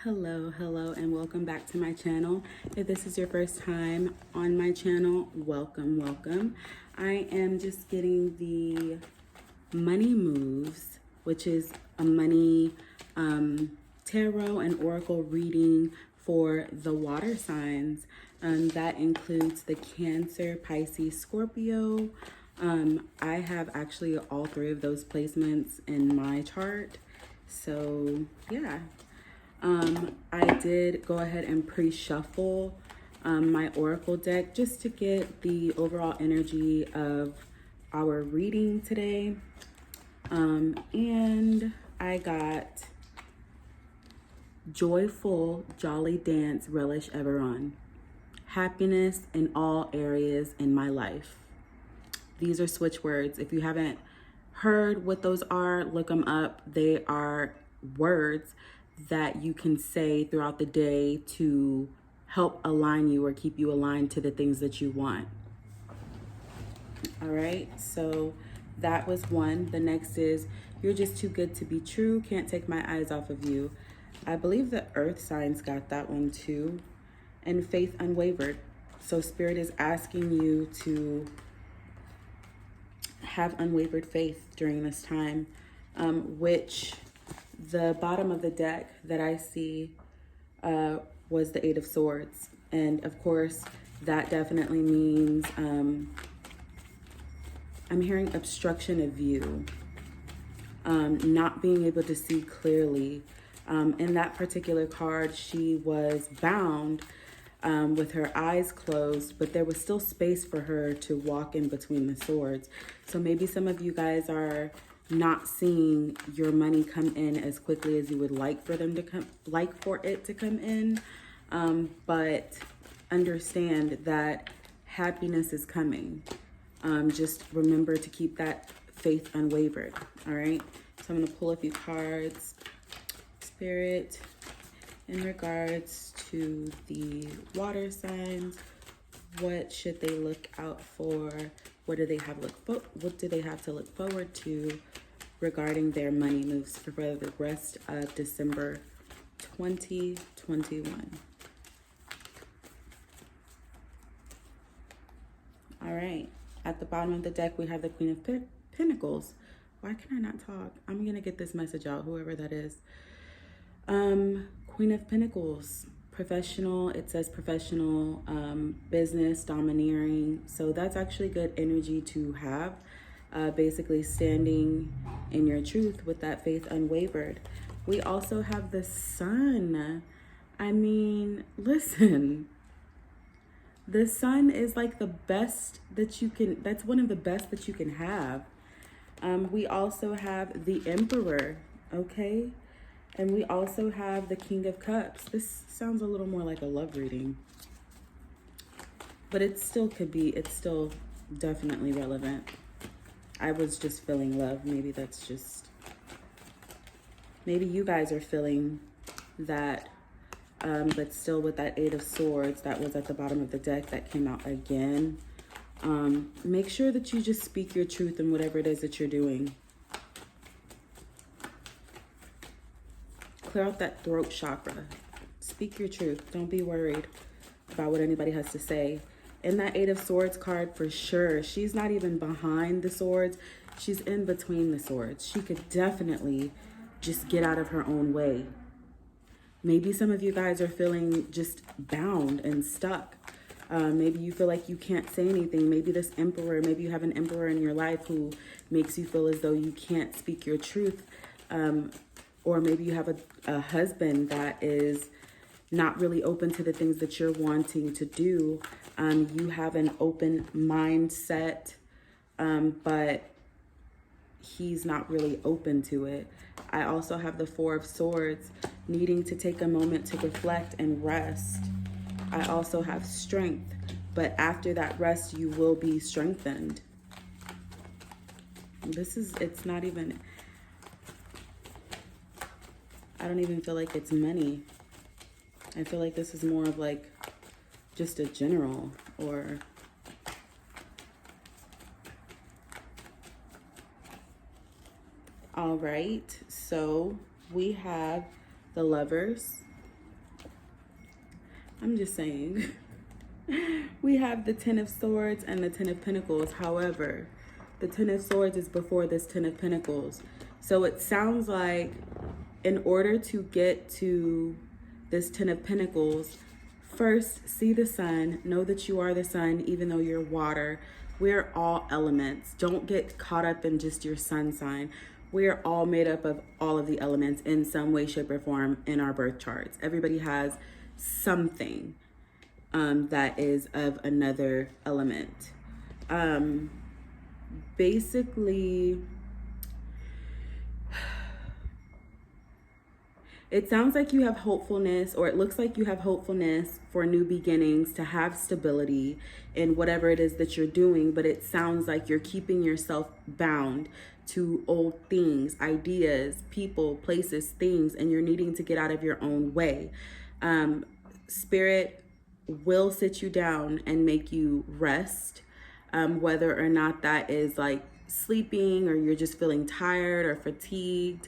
Hello, and welcome back to my channel. If this is your first time on my channel, welcome. I am just getting the money moves, which is a money tarot and oracle reading for the water signs. That includes the Cancer, Pisces, Scorpio. I have actually all three of those placements in my chart. So yeah. I did go ahead and pre-shuffle my oracle deck just to get the overall energy of our reading today. And I got joyful, jolly dance, relish ever on. Happiness in all areas in my life. These are switch words. If you haven't heard what those are, look them up. They are words that you can say throughout the day to help align you or keep you aligned to the things that you want. All right, so that was one. The next is, you're just too good to be true, can't take my eyes off of you. I believe the earth signs got that one too. And faith unwavered. So spirit is asking you to have unwavered faith during this time, which the bottom of the deck that I see was the Eight of Swords. And of course, that definitely means I'm hearing obstruction of view, not being able to see clearly. In that particular card, she was bound with her eyes closed, but there was still space for her to walk in between the swords. So maybe some of you guys are not seeing your money come in as quickly as you would like for them to come, it to come in. But understand that happiness is coming. Just remember to keep that faith unwavered. All right. So I'm going to pull a few cards. Spirit, in regards to the water signs, what should they look out for? What do they have to look forward to regarding their money moves for the rest of December 2021? All right. At the bottom of the deck, we have the Queen of Pinnacles. Why can I not talk? I'm going to get this message out, whoever that is. Queen of Pentacles, professional. It says professional, business, domineering. So that's actually good energy to have. Basically standing in your truth with that faith unwavered. We also have the Sun. I mean, listen, the Sun is like the best that you can, that's one of the best that you can have. We also have the Emperor, okay? And we also have the King of Cups. This sounds a little more like a love reading, but it still could be, it's still definitely relevant. I was just feeling love. Maybe that's just, maybe you guys are feeling that, but still with that Eight of Swords that was at the bottom of the deck that came out again. Make sure that you just speak your truth in whatever it is that you're doing. Clear out that throat chakra. Speak your truth. Don't be worried about what anybody has to say. In that Eight of Swords card, for sure, she's not even behind the swords. She's in between the swords. She could definitely just get out of her own way. Maybe some of you guys are feeling just bound and stuck. Maybe you feel like you can't say anything. Maybe this emperor, maybe you have an emperor in your life who makes you feel as though you can't speak your truth. Or maybe you have a husband that is not really open to the things that you're wanting to do. You have an open mindset, but he's not really open to it. I also have the Four of Swords, needing to take a moment to reflect and rest. I also have strength, but after that rest, you will be strengthened. It's not even, I don't even feel like it's money. I feel like this is more of like just a general or all right. So we have the Lovers, I'm just saying. We have the Ten of Swords and the Ten of Pentacles. However, the Ten of Swords is before this Ten of Pentacles. So it sounds like in order to get to this Ten of Pentacles, first, see the sun. Know that you are the sun, even though you're water. We're all elements. Don't get caught up in just your sun sign. We're all made up of all of the elements in some way, shape, or form in our birth charts. Everybody has something that is of another element. Basically, it sounds like you have hopefulness, or it looks like you have hopefulness for new beginnings, to have stability in whatever it is that you're doing, but it sounds like you're keeping yourself bound to old things, ideas, people, places, things, and you're needing to get out of your own way. Spirit will sit you down and make you rest, whether or not that is like sleeping or you're just feeling tired or fatigued,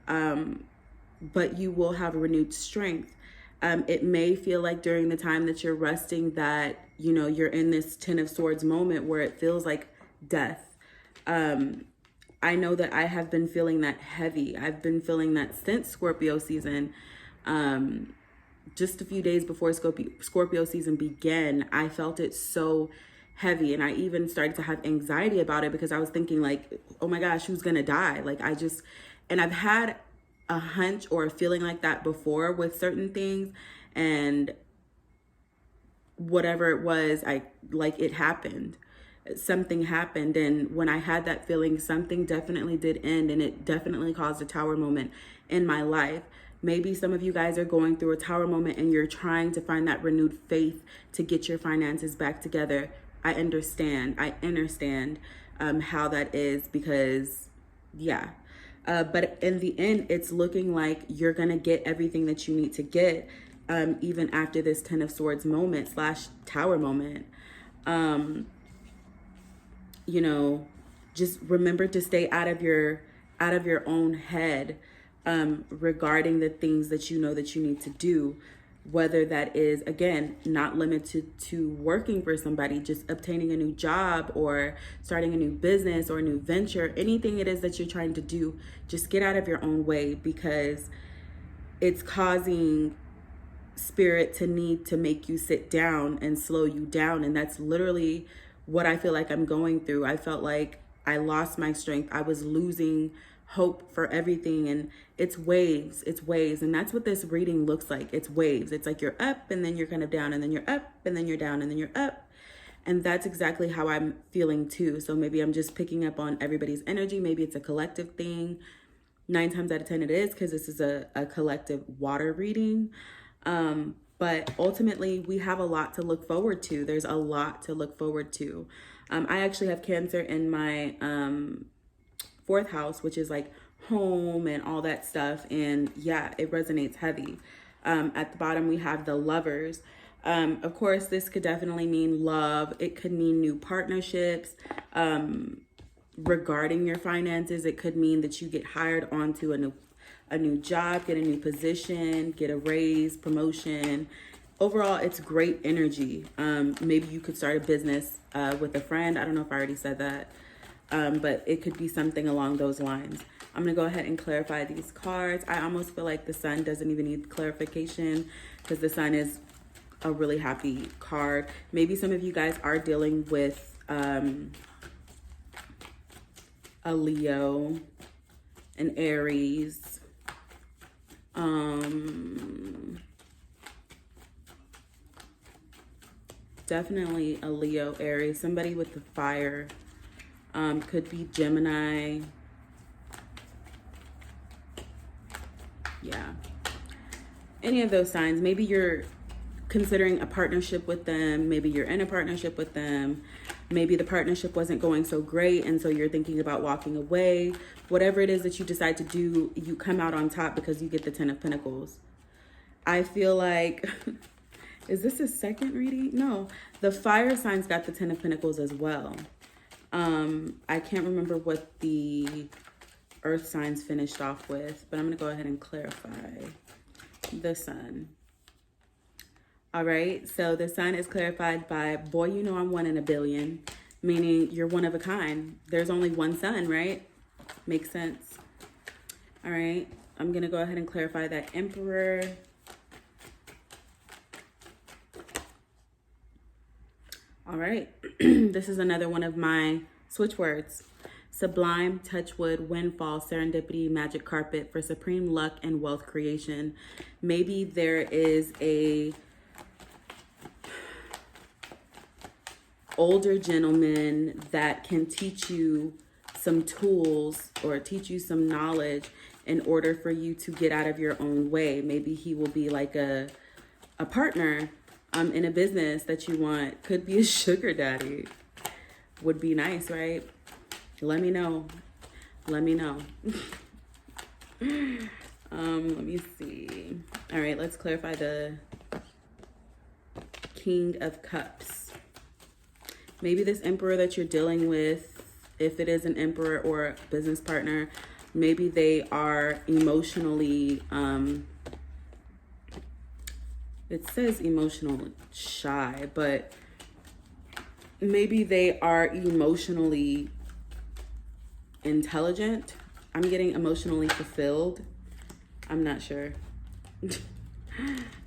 but you will have renewed strength. It may feel like during the time that you're resting that, you know, you're in this Ten of Swords moment where it feels like death. I know that I have been feeling that heavy. I've been feeling that since Scorpio season. Just a few days before Scorpio season began, I felt it so heavy. And I even started to have anxiety about it because I was thinking like, oh my gosh, who's gonna die? Like and I've had a hunch or a feeling like that before with certain things, and whatever it was, it happened. Something happened, and when I had that feeling, something definitely did end, and it definitely caused a tower moment in my life. Maybe some of you guys are going through a tower moment and you're trying to find that renewed faith to get your finances back together. I understand how that is, because yeah. But in the end, it's looking like you're going to get everything that you need to get, even after this Ten of Swords moment / tower moment. You know, just remember to stay out of your own head, regarding the things that you know that you need to do, whether that is, again, not limited to working for somebody, just obtaining a new job or starting a new business or a new venture, anything it is that you're trying to do, just get out of your own way, because it's causing spirit to need to make you sit down and slow you down. And that's literally what I feel like I'm going through. I felt like I lost my strength. I was losing hope for everything, and it's waves. And that's what this reading looks like. It's waves. It's like you're up and then you're kind of down, and then you're up and then you're down, and then you're up. And that's exactly how I'm feeling too. So maybe I'm just picking up on everybody's energy. Maybe it's a collective thing. 9 times out of 10 it is, because this is a collective water reading. But ultimately, we have a lot to look forward to. There's a lot to look forward to. I actually have Cancer in my 4th house, which is like home and all that stuff. And yeah, it resonates heavy. At the bottom, we have the Lovers. Of course, this could definitely mean love. It could mean new partnerships. Regarding your finances, it could mean that you get hired onto a new job, get a new position, get a raise, promotion. Overall, it's great energy. Maybe you could start a business with a friend. I don't know if I already said that, but it could be something along those lines. I'm going to go ahead and clarify these cards. I almost feel like the Sun doesn't even need clarification, because the Sun is a really happy card. Maybe some of you guys are dealing with a Leo, an Aries, definitely a Leo, Aries, somebody with the fire, could be Gemini. Yeah, any of those signs. Maybe you're considering a partnership with them. Maybe you're in a partnership with them. Maybe the partnership wasn't going so great, and so you're thinking about walking away. Whatever it is that you decide to do, you come out on top because you get the 10 of Pentacles. I feel like, is this a second reading? No, the fire signs got the 10 of Pentacles as well. I can't remember what the earth signs finished off with, but I'm going to go ahead and clarify. The Sun. All right, so the sun is clarified by, boy, you know I'm one in a billion, meaning you're one of a kind. There's only one sun, right? Makes sense. All right, I'm going to go ahead and clarify that Emperor. All right, this is another one of my switch words. Sublime, touchwood, windfall, serendipity, magic carpet for supreme luck and wealth creation. Maybe there is a older gentleman that can teach you some tools or teach you some knowledge in order for you to get out of your own way. Maybe he will be like a partner in a business that you want. Could be a sugar daddy. Would be nice, right? Let me know. Let me know. Let me see. All right, let's clarify the King of Cups. Maybe this emperor that you're dealing with, if it is an emperor or a business partner, maybe they are emotionally, it says emotional shy, but maybe they are emotionally intelligent. I'm getting emotionally fulfilled. I'm not sure.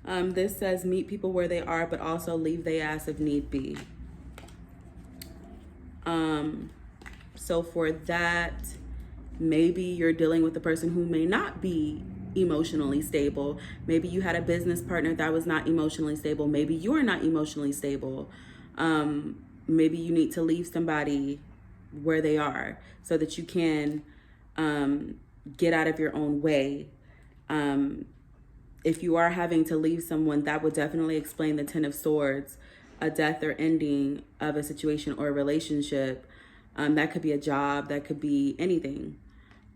This says meet people where they are, but also leave they ass if need be. So for that, maybe you're dealing with a person who may not be emotionally stable. Maybe you had a business partner that was not emotionally stable. Maybe you're not emotionally stable. Maybe you need to leave somebody where they are so that you can get out of your own way. If you are having to leave someone, that would definitely explain the Ten of Swords, a death or ending of a situation or a relationship. That could be a job, that could be anything.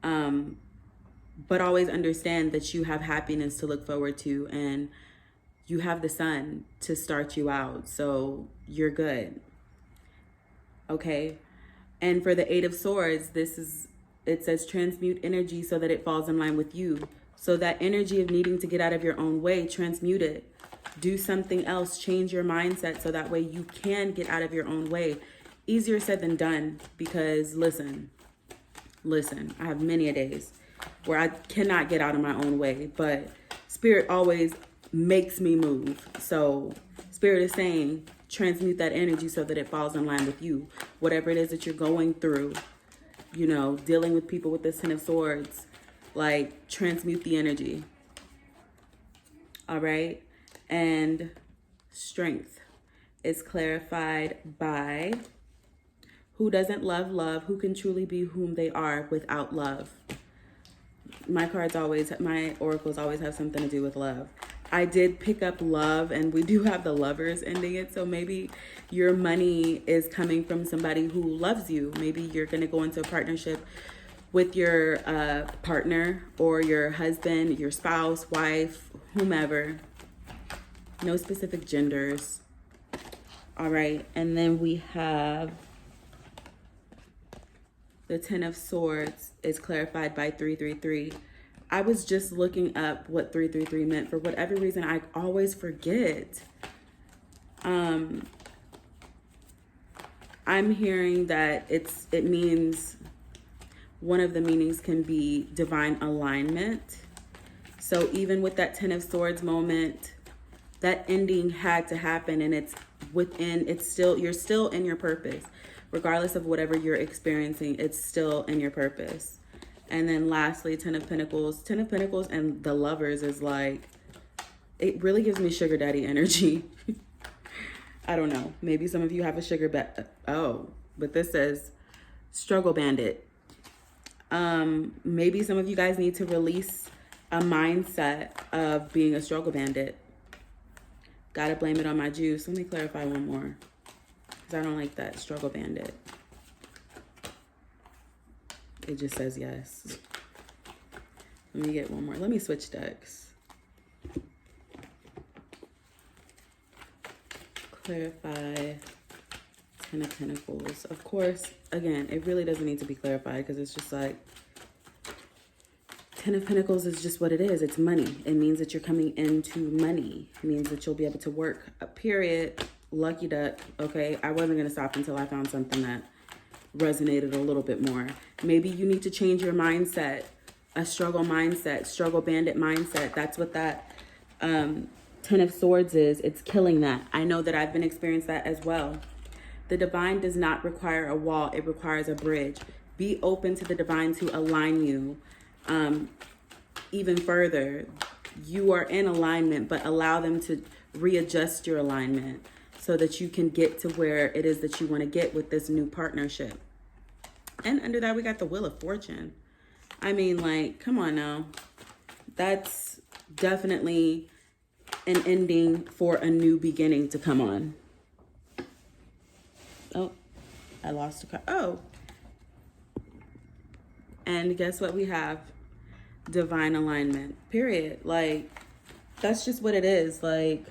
But always understand that you have happiness to look forward to and you have the sun to start you out. So you're good. Okay. And for the Eight of Swords, it says transmute energy so that it falls in line with you. So that energy of needing to get out of your own way, transmute it. Do something else, change your mindset so that way you can get out of your own way. Easier said than done, because listen, I have many a days where I cannot get out of my own way, but Spirit always makes me move. So Spirit is saying, transmute that energy so that it falls in line with you. Whatever it is that you're going through, you know, dealing with people with this Ten of Swords, like transmute the energy. All right. And strength is clarified by who doesn't love love, who can truly be whom they are without love. My oracles always have something to do with love. I did pick up love, and we do have the Lovers ending it. So maybe your money is coming from somebody who loves you. Maybe you're going to go into a partnership with your partner or your husband, your spouse, wife, whomever. No specific genders. All right. And then we have the Ten of Swords is clarified by 333. I was just looking up what 333 meant. For whatever reason, I always forget. I'm hearing that it means, one of the meanings can be divine alignment. So even with that Ten of Swords moment, that ending had to happen, and you're still in your purpose. Regardless of whatever you're experiencing, it's still in your purpose. And then lastly, Ten of Pentacles. Ten of Pentacles and the Lovers is like, it really gives me sugar daddy energy. I don't know. Maybe some of you have a but this says struggle bandit. Maybe some of you guys need to release a mindset of being a struggle bandit. Gotta blame it on my juice. Let me clarify one more, because I don't like that struggle bandit. It just says yes. Let me get one more. Let me switch decks. Clarify Ten of Pentacles. Of course, again, it really doesn't need to be clarified because it's just like Ten of Pentacles is just what it is. It's money. It means that you're coming into money. It means that you'll be able to work. Period. Lucky duck. Okay. I wasn't going to stop until I found something that resonated a little bit more. Maybe you need to change your mindset. A struggle mindset. Struggle bandit mindset. That's what that Ten of Swords is. It's killing that. I know that I've been experiencing that as well. The divine does not require a wall. It requires a bridge. Be open to the divine to align you even further. You are in alignment, but allow them to readjust your alignment so that you can get to where it is that you want to get with this new partnership. And under that, we got the Wheel of Fortune. I mean, like, come on now. That's definitely an ending for a new beginning to come on. Oh, I lost a card. Oh. And guess what we have? Divine alignment. Period. Like, that's just what it is. Like,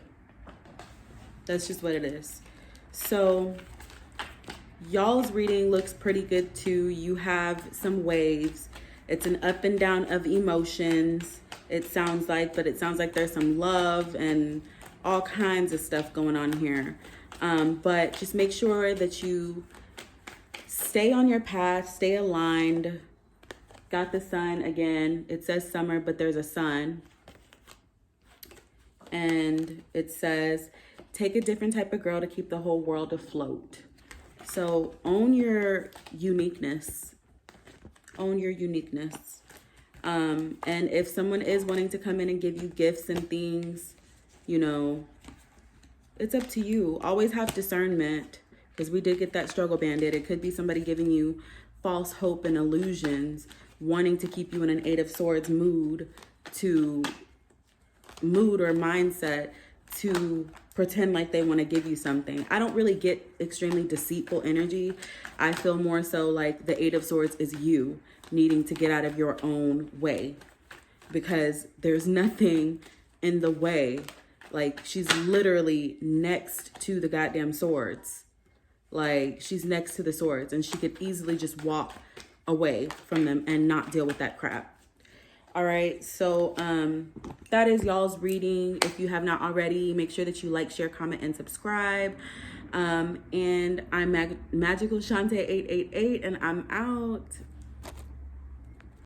that's just what it is. So, y'all's reading looks pretty good too. You have some waves. It's an up and down of emotions. It sounds like, but it sounds like there's some love and all kinds of stuff going on here. But just make sure that you stay on your path, stay aligned. Got the sun again. It says summer, but there's a sun. And it says, take a different type of girl to keep the whole world afloat. So own your uniqueness. Own your uniqueness. And if someone is wanting to come in and give you gifts and things, you know, it's up to you. Always have discernment, because we did get that struggle bandit. It could be somebody giving you false hope and illusions, wanting to keep you in an Eight of Swords mood or mindset to pretend like they want to give you something. I don't really get extremely deceitful energy. I feel more so like the Eight of Swords is you needing to get out of your own way, because there's nothing in the way. Like, she's literally next to the goddamn swords. Like, she's next to the swords, and she could easily just walk away from them and not deal with that crap. All right, so that is y'all's reading. If you have not already, make sure that you like, share, comment, and subscribe. And I'm Magical Shante 888, and I'm out.